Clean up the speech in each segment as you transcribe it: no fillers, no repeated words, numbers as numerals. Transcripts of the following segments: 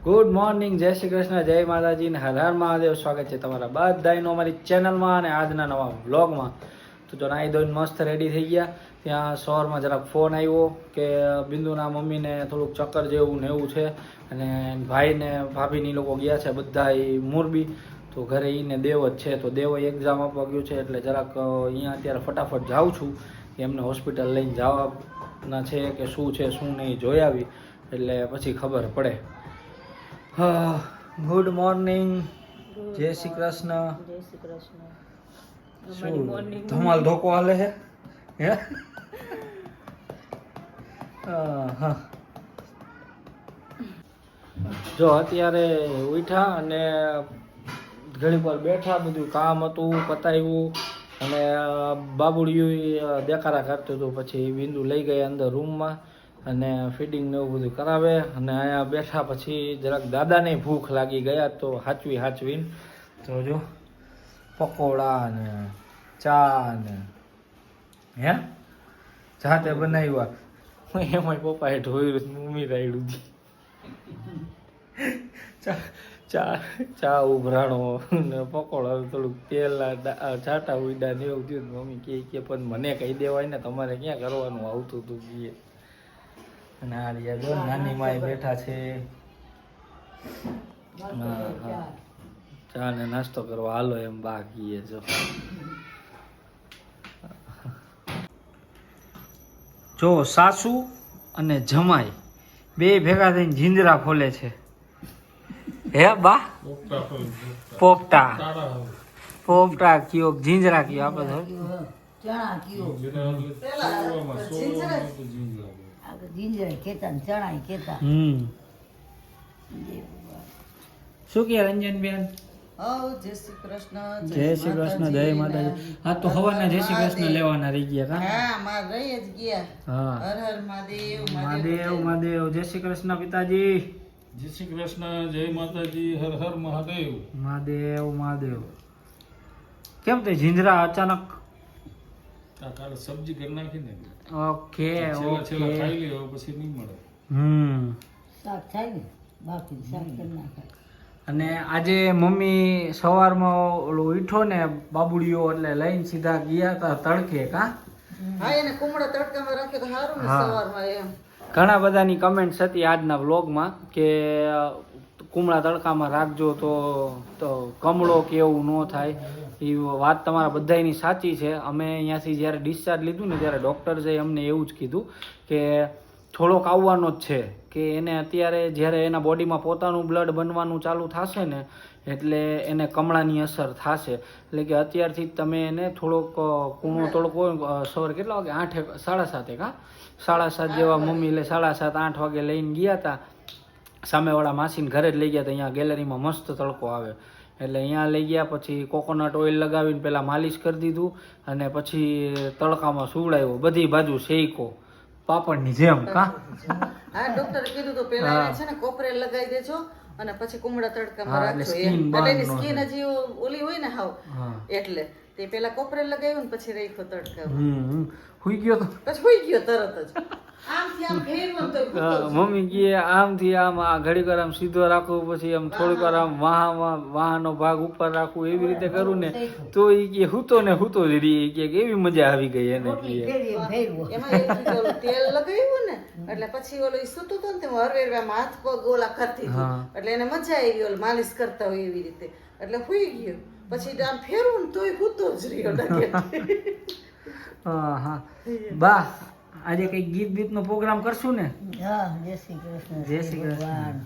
Good morning, જય શ્રી કૃષ્ણ, જય માતાજી ને હર હર મહાદેવ. સ્વાગત છે તમારા બધાનું અમારી ચેનલમાં અને આજના નવા વ્લોગમાં. તો જો નાહી ધોઈને મસ્ત રેડી થઈ ગયા. ત્યાં શહેરમાં જરાક ફોન આવ્યો કે બિંદુના મમ્મીને થોડુંક ચક્કર જેવું ને એવું છે અને ભાઈ ને ભાભીની લોકો ગયા છે બધા મોરબી. તો ઘરે એને દેવ જ છે, તો દેવ એક્ઝામ આપવા ગયું છે એટલે જરાક અહીંયા અત્યારે ફટાફટ જાઉં છું કે એમને હોસ્પિટલ લઈને જવાના છે કે શું છે શું નહીં જોઈ આવી એટલે પછી ખબર પડે. ગુડ મોર્નિંગ, જય શ્રી કૃષ્ણ. જય શ્રી કૃષ્ણ. શું ધમાલ ધોકો હાલે છે હે? હા, જો અત્યારે ઉઠ્યા અને ઘણી વાર બેઠા, બધું કામ હતું પતાવ્યું અને બાબુડિયું દેખાડા કરતું હતું. પછી બિંદુ લઈ ગઈ અંદર રૂમમાં અને ફીડિંગ ને એવું બધું કરાવે અને અહીંયા બેઠા. પછી જરાક દાદાને ભૂખ લાગી ગયા તો હાચવીને તો જો પકોડા ને ચા ને હે જાતે બનાવ્યા. એમાં પપ્પાએ ઢોયું, મમ્મી રાયડું ચા ઉભરાણો ને પકોડા થોડુંક તેલ છાટા ઉડા ને એવું થયું. મમ્મી કે પણ મને કહી દેવાય ને, તમારે ક્યાં કરવાનું આવતું હતું કે. અને આ રહ્યા જો નાની માય બેઠા છે. ચા ને નાસ્તો કરવા હાલો એમ બાકી જો સાસુ અને જમાઈ બે ભેગા થઈને જીંજરા ખોલે છે. હે બા પોપટા કયો જીંજરા કયો આપણે ચણા કયો જીંજરા કેતા ને ચણા કેતા. શું કે રંજનબેન? જય શ્રી કૃષ્ણ. જય શ્રી કૃષ્ણ, જય માતાજી. હા તો હવાના જય શ્રી કૃષ્ણ લેવાના રહી ગયા કા? હા, માર રહી જ ગયા. હા, હર હર મહાદેવ. મહાદેવ મહાદેવ. જય શ્રી કૃષ્ણ પિતાજી. જય શ્રી કૃષ્ણ, જય માતાજી, હર હર મહાદેવ. મહાદેવ મહાદેવ. કેમ તે જીંજરા અચાનક? કાલે સબ્જી કરી નાખી ને. ઓકે છેલ્લા ઓકે. ખાઈ લે પછી નહીં મળે. શાક થાય ને બાકી શાક કરી નાખે. અને આજે મમ્મી સવારમાં ઓલો ઉઠો ને બાબુડીઓ એટલે લઈને સીધા ગયા હતા તડકે કા? હા, એને કુમળા તડકામાં રાખે તો સારું ને હા. સવારમાં એમ. ઘણા બધાની કમેન્ટ્સ હતી આજના વ્લોગમાં કે કુમળા તડકામાં રાખજો તો કમળો કે એવું ન થાય. એ વાત તમારા બધાની સાચી છે. અમે અહીંયાથી જ્યારે ડિસ્ચાર્જ લીધું ને ત્યારે ડૉક્ટર્સે અમને એવું જ કીધું કે થોડોક આવવાનો જ છે, કે એને અત્યારે જ્યારે એના બોડીમાં પોતાનું બ્લડ બનવાનું ચાલુ થશે ને એટલે એને કમળાની અસર થશે. એટલે કે અત્યારથી જ તમે એને થોડોક કૂણો તડકો સવારે કેટલા વાગે 8 7:30 કા 7:30 જેવા મમ્મી એટલે 7:30 8 વાગે લઈને ગયા હતા. સામેવાળા માસીને ઘરે જ લઈ ગયા હતા. અહીંયા ગેલેરીમાં મસ્ત તડકો આવે એટલે અહીંયા લઈ ગયા. પછી કોકોનટ ઓઇલ લગાવીને પહેલાં માલિશ કરી દીધું અને પછી તડકામાં સુવડાવ્યો, બધી બાજુ શેકો પાપડની જેમ કા? હા, ડોક્ટરે કીધું તો પેલા એને છે ને કોપરેલ લગાવી દેજો અને પછી કુમળા તડકામાં હા, એટલે રાખજો skin એમ. burn એટલે એની ન સ્કિન થાય. હજી ઓલી હોય ને હાવ, હા. એટલે તે પેલા કોપરેલ લગાવ્યું ને પછી રાખ્યો તડકામાં. હુઈ ગયો તો પછી હોઈ ગયો તરત જ. આમથી આમ ફેરવો તો ભૂતો જ. મમ્મી કહે આમથી આમ આ ઘડીક વાર આમ સીધો રાખવું, પછી આમ થોડીક વાર આમ વાહનો ભાગ ઉપર રાખવું, એવી રીતે કરું ને તો એ કે હૂતો ને હૂતો જ રહી. કે એવી મજા આવી ગઈ એને. રોટલી કહે ફેરવી એમ ફેરવો. એમાં એક રીતે ઓલું તેલ લગાવ્યું ને એટલે પછી ઓલું ઈ સૂતું હતું ને તે હું હરવે આમ હાથ પગ ઓલા કરતી હતી. હા. એટલે એને મજા આવી ઓલું માલિશ કરતા હોય એવી રીતે. એટલે હુઈ ગયો. પછી આમ ફેરવું ને તોય હૂતો જ રહ્યો ડગે. હા હા બા, આજે કઈ ગીત બીતનો પ્રોગ્રામ કરશું ને? હા, જય શ્રી કૃષ્ણ. જય શ્રી કૃષ્ણ.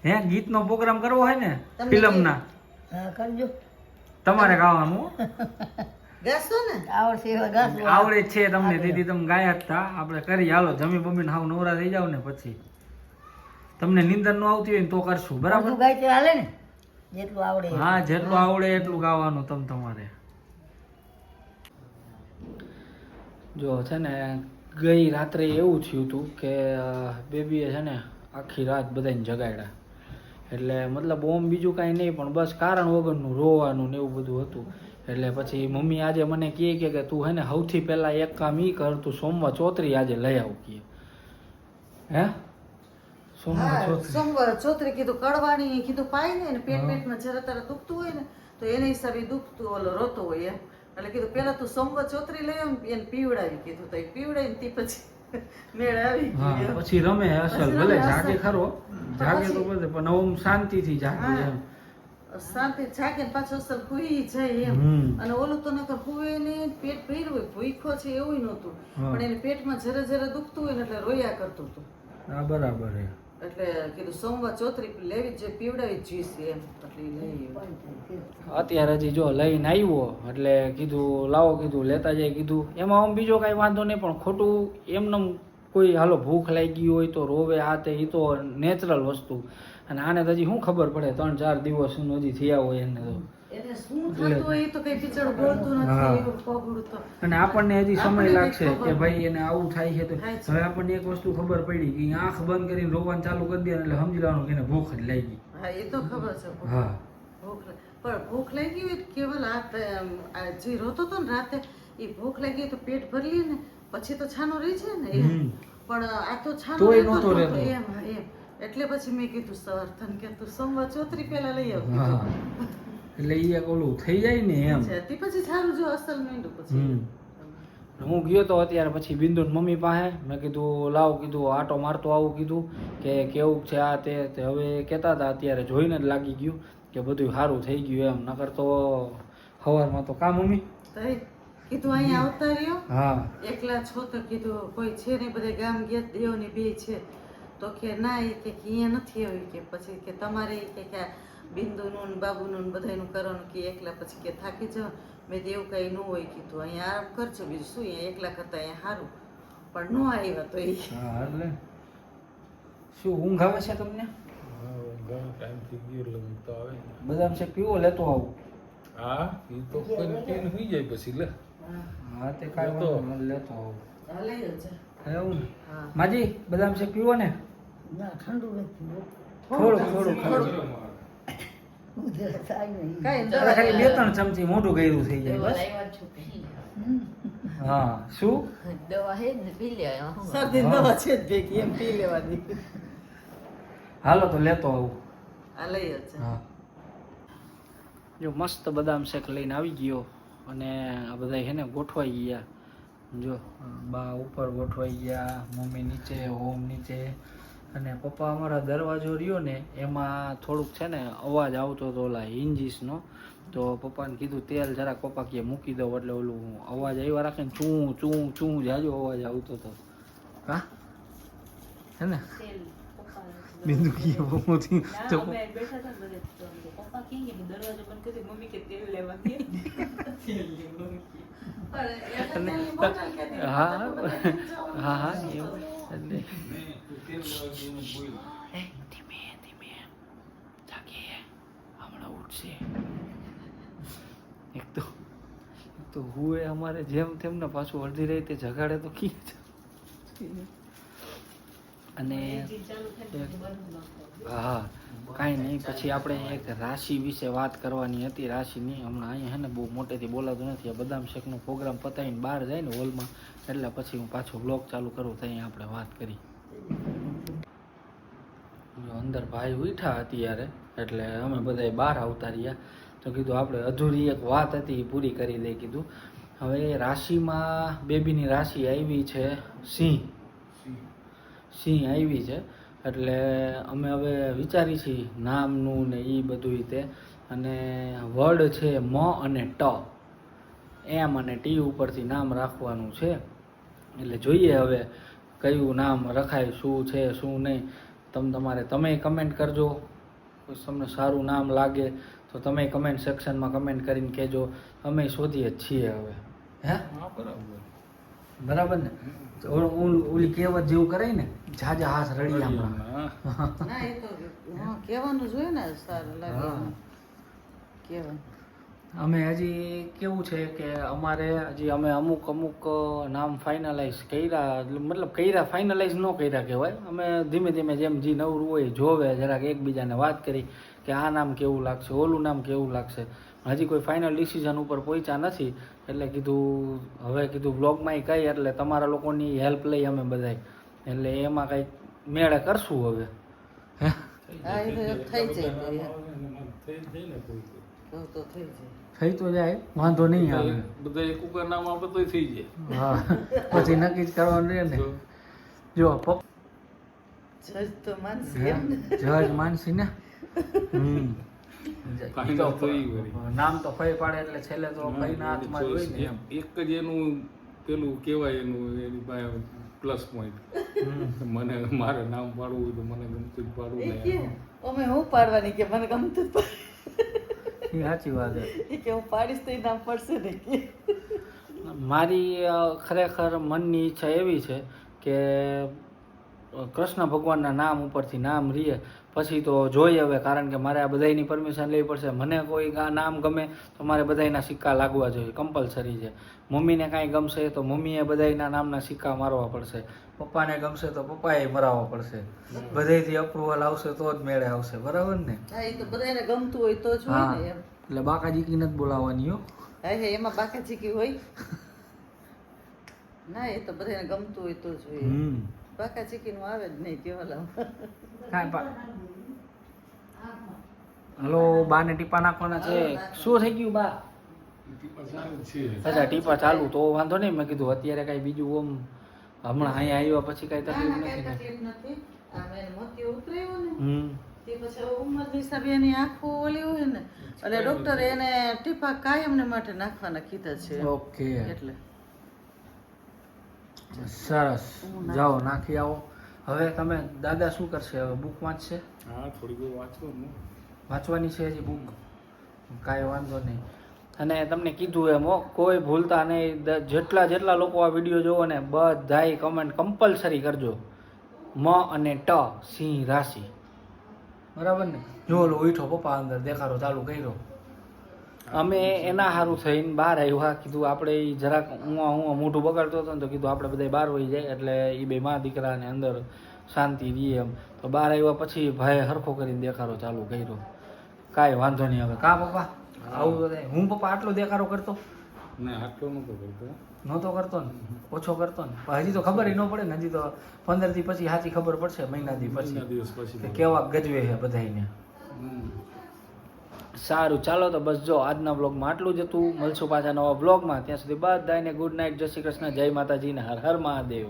હે ગીતનો પ્રોગ્રામ કરવો હોય ને તમને ફિલ્મના? હા, કરજો. તમારે ગાવાનું હો. ગાશો ને? આવડશે એવા ગાશો. આવડે જ છે તમને, દીદી તમે ગાયા જ તા. આપણે કરી હાલો, જમી બમીને હાવ નવરા થઈ જાવ ને પછી તમને નીંદર ન આવતી હોય ને તો કરશું, બરાબર? બધું ગાય તો હાલે ને જેટલું આવડે. હા, જેટલું આવડે એટલું ગાવાનું તમારે. જો છે ને ગઈ રાત્રે એવું થયું હતું કે બેબીએ છે ને આખી રાત બધાને જગાડ્યા. એટલે મતલબ ઓમ બીજું કાંઈ નહીં પણ બસ કારણ વગરનું રોવાનું ને એવું બધું હતું. એટલે પછી મમ્મી આજે મને કહે કે તું હે ને સૌથી પહેલાં એક કામ ઈ કર, તું સોમવાર ચોતરી આજે લઈ આવ. કહે હે સોમવાર ચોતરી કીધું કડવાણી કીધું પાય ને પેટમાં જરા તારા દુખતું હોય ને તો એને હિસાબે દુખતું ઓલો રોતો હોય એમ એટલે કીધું પેલા તું સોમવાર ચોતરી લઈ આવ એને પીવડાવી કીધું તો એ પીવડાવીને તે પછી મેળ આવી ગયો પછી રમે અસલ ભલે જાગે ખરો જાગે તો બધે પણ ઓમ શાંતિથી જાગે એમ શાંતિ જાગે ને પાછો અસલ હુઈ જાય એમ અને ઓલું તો નકર હુએ ને પેટ ભર્યું હોય ભૂખો છે એવું નહોતું પણ એને પેટમાં જરા જરા દુખતું હોય ને એટલે રોયા કરતું હતું હા બરાબર હે એટલે કીધું સોમવાર ચોતરી લેવી જે પીવડાવી જ જોઈશે એમ એટલે લઈ અત્યારે હજી જો લઈને આવ્યો એટલે કીધું લાવો કીધું લેતા જાય કીધું એમાં આમ બીજો કાંઈ વાંધો નહીં પણ ખોટું એમને કોઈ હાલો ભૂખ લાગી હોય તો રોવે આ તે એ તો નેચરલ વસ્તુ અને આને તો હજી શું ખબર પડે 3-4 દિવસ હજી થયા હોય એને તો એને શું થતું હોય તો કઈ બિચારું બોલતું નથી એવું પગડું તો અને આપણને હજી સમય લાગશે કે ભાઈ એને આવું થાય છે તો હવે આપણને એક વસ્તુ ખબર પડી કે આંખ બંધ કરીને રોવાનું ચાલુ કરી દે એટલે સમજી લેવાનું કે એને ભૂખ જ લાગી હા એ તો ખબર છે હા પણ ભૂખ લાગી હોય કેવલ આ જે રોતો હતો ને રાતે એ ભૂખ લાગી તો પેટ ભરી લે ને પછી તો છાનો રહી છે ને એમ પણ આ તો છાનો રહેતો એમ એમ એટલે પછી મેં કીધું સવર્થન કે તું સોમવાર ચોતરી પેલા લઈ આવ એટલે એ ઓલું થઈ જાય ને એમ તે પછી સારું જો અસલ માંડ્યું પછી હું ગયો તો અત્યારે પછી બિંદુ મમ્મી પાસે મેં કીધું લાવ કીધું આટો મારતો આવું કીધું કે કેવું છે આ તે હવે કહેતા હતા અત્યારે જોઈને જ લાગી ગયું કે બધું સારું થઈ ગયું એમ નકર તો સવારમાં તો કા મમ્મી કીધું અહીંયા આવતા રહ્યો હા એકલા છો તો કીધું કોઈ છે ને બધા ગામ ગયા દેવની બે છે તો કે ના એ કે અહીંયા નથી આવી કે પછી કે તમારે કે બિંદુનું ને બાબુનું બધાનું કરવાનું કે એકલા પછી કે થાકી જાવ મેં તો એવું કઈ ન હોય કીધું અહીંયા આરામ કરજો બીજું શું અહીંયા એકલા કરતા અહીંયા સારું પણ ન આવ્યા તો એ એટલે શું ઊંઘ આવે છે તમને ટાઈમ થઈ ગયો એટલે ઊંઘ તો આવે બદામ શેક પીવો લેતો આવું હા એ તો કોઈ પીને સુઈ જાય પછી લે હા તે કાંઈ વાંધો નહીં, લેતો આવું લઈ જજો એવું ને માજી બદામ શેક પીવો ને ના ઠંડુ નથી થોડું ખાલી 2-3 ચમચી મોઢું ગયરું થઈ જાય બસ હા શું દવા હે ને પી લે શરદી દવા છે જ ભેગી એમ પી લેવાની હાલો તો લેતો આવું આ લઈ જજો હા જો મસ્ત બદામ શેક લઈને આવી ગયો અને આ બધા છે ને ગોઠવાઈ ગયા જો બા ઉપર ગોઠવાઈ ગયા મમ્મી નીચે ઓમ નીચે અને પપ્પા અમારા દરવાજો રહ્યો ને એમાં થોડુંક છે ને અવાજ આવતો હતો ઓલા હિન્જીસનો તો પપ્પાને કીધું તેલ જરાક પપ્પા કે મૂકી દો એટલે ઓલું અવાજ આવ્યા રાખે ને ચૂં જાજો અવાજ આવતો હતો હા હે ને બિંદુ કીએ મોતી તો બેઠા હતા બધે પપ્પા કે દરવાજો બંધ કરી મમ્મી કે તેલ લેવા દે હા એવું એટલે ધીમે જાગીએ હમણાં ઉઠશે એક તો હુએ અમારે જેમ તેમ ને પાછું અડધી રાતે જગાડે તો કી અને હા કાંઈ નહીં પછી આપણે એક રાશિ વિશે વાત કરવાની હતી રાશિની હમણાં અહીંયા હે ને બહુ મોટેથી બોલાતું નથી આ બદામ શેકનો પ્રોગ્રામ પતાવીને બહાર જાય ને હોલમાં એટલે પછી હું પાછો બ્લોગ ચાલુ કરું તો અહીંયા આપણે વાત કરી અંદર ભાઈ ઉઠ્યા અત્યારે એટલે અમે બધા બહાર આવતા રહ્યા તો કીધું આપણે અધૂરી એક વાત હતી એ પૂરી કરી દઈ કીધું હવે રાશિમાં બેબીની રાશિ આવી છે સિંહ આવી છે એટલે અમે હવે વિચારી છીએ નામનું ને એ બધું રીતે અને વર્ડ છે મ અને ટ એમ અને ટી ઉપરથી નામ રાખવાનું છે એટલે જોઈએ હવે કયું નામ રખાય શું છે શું નહીં તમે કમેન્ટ કરજો તમને સારું નામ લાગે તો તમે કમેન્ટ સેક્શનમાં કમેન્ટ કરીને કહેજો અમે શોધીએ જ છીએ હવે હે બરાબર ને ઓલી કહેવત જેવું કરાય ને જાજા હાથ રળિયામાં ના એ તો કહેવાનું જોઈએ ને સારું લાગે કહેવાનું અમે હજી કેવું છે કે અમારે હજી અમે અમુક નામ ફાઇનલાઇઝ કર્યા મતલબ ફાઇનલાઇઝ ન કર્યા કહેવાય અમે ધીમે ધીમે જેમ જે નવરું હોય જોવે જરાક એકબીજાને વાત કરી કે આ નામ કેવું લાગશે ઓલું નામ કેવું લાગશે હજી કોઈ ફાઇનલ ડિસિઝન ઉપર પહોંચ્યા નથી એટલે કીધું બ્લોગમાં કહી એટલે તમારા લોકોની હેલ્પ લઈ અમે બધાય એટલે એમાં કંઈક મેળે કરશું હવે હા એ તો થઈ જાય તો એમ. થઈ જ જાય ને કોઈ તો થઈ જાય. થઈ તો જાય વાંધો નહીં આવે. બધા એક ઉપર નામ આપે તોય થઈ જાય. હા પછી નક્કી જ કરવાનું રહે ને. તો જો જજ તો માનસી એમ ને. જજ માનસી ને ફાઇનલ થઈ વળી. નામ તો ફઈ પાડે એટલે છેલ્લે તો ફઈના હાથમાં જ હોય ને એમ. એક જ એનું પેલું કહેવાય એનું એની પાસે પ્લસ પોઈન્ટ. મને મારે નામ પાડવું હોય તો મને ગમતું જ પાડવું એ ને કે અમે હું પાડવાની કે મને ગમતું જ એ સાચી વાત છે. એ કે હું પાડીશ તો એ નામ પડશે ને કે મારી ખરેખર મનની ઈચ્છા એવી છે કે કૃષ્ણ ભગવાનના નામ ઉપરથી નામ રીએ પછી તો જોઈએ હવે, કારણ કે મારે આ બધાયની પરમિશન લેવી પડશે. મને કોઈ નામ ગમે તો મારે બધાયના સિક્કા લાગવા જોઈએ, કમ્પલસરી છે. મમ્મીને કાંઈ ગમશે તો મમ્મીએ બધાયના નામના સિક્કા મારવા પડશે, પપ્પાને ગમશે તો પપ્પાએ મરાવવા પડશે. બધાયથી અપ્રુવલ આવશે તો જ મેળે આવશે, બરાબર ને? હા એ તો બધાને ગમતું હોય તો જ હોય હા ને એમ. એટલે બાકાજીકી નથી બોલાવવાની હો. હા હે એમાં બાકાચીકી હોય ના, એ તો બધાને ગમતું હોય તો જ હોય. બાકાચીકીનું આવે જ નહીં કેવલ હલો બાને ટીપા નાખવાના છે. શું થઈ ગયું બા? અચ્છા ટીપા ચાલુ તો વાંધો નહીં. મેં કીધું અત્યારે કાંઈ બીજું ઓમ હમણાં અહીંયા આવ્યા પછી કાંઈ તકલીફ નથી ને? તકલીફ નથી. આ મેં મોતી ઉતરાયો ને હમ તે પછી ઉંમર હિસાબે એની આંખો ઓલી હોય ને એટલે ડોક્ટરે એને ટીપા કાયમને માટે નાખવાના કીધા છે. ઓકે એટલે સરસ, જાઓ નાખી આવો. હવે તમે દાદા શું કરશે? હવે બુક વાંચશે? હા થોડી બહુ વાંચવાનું. વાંચવાની છે હજી બુક? કાંઈ વાંધો નહીં. અને તમને કીધું એમ હો, કોઈ ભૂલતા નહીં. જેટલા લોકો આ વિડીયો જોવો ને બધાય કમેન્ટ કમ્પલસરી કરજો મ અને ટ સિંહ રાશિ, બરાબર ને? જો ઓલો ઉઠો પપ્પા અંદર દેખાડો ચાલુ કર્યો. અમે એના સારું થઈને બહાર આવ્યા. કીધું આપણે ઈ જરાક હું મોઢું બગાડતો હતો ને તો કીધું આપણે બધા બહાર વહી જાય એટલે એ બે મા દીકરાને અંદર શાંતિ રહીએ એમ. તો બહાર આવ્યા પછી ભાઈ હરખો કરીને દેખાડો ચાલુ કર્યો. કાંઈ વાંધો નહીં. હવે કા પપ્પા આવું તો થાય. હું પપ્પા આટલો દેખાડો કરતો ના આટલો નતો કરતો. નહોતો કરતો ને, ઓછો કરતો ને. પણ હજી તો ખબર ન પડે ને. હજી તો 15 દી પછી સાચી ખબર પડશે, મહિના દી મહિના પછી દિવસ પછી કે કેવા ગજવે છે બધાયને. સારું ચાલો તો બસ જો આજના બ્લોગમાં આટલું જ હતું. મળશું પાછા નવા બ્લોગમાં. ત્યાં સુધી બધાને ગુડ નાઇટ, જય શ્રી કૃષ્ણ, જય માતાજી ને હર હર મહાદેવ.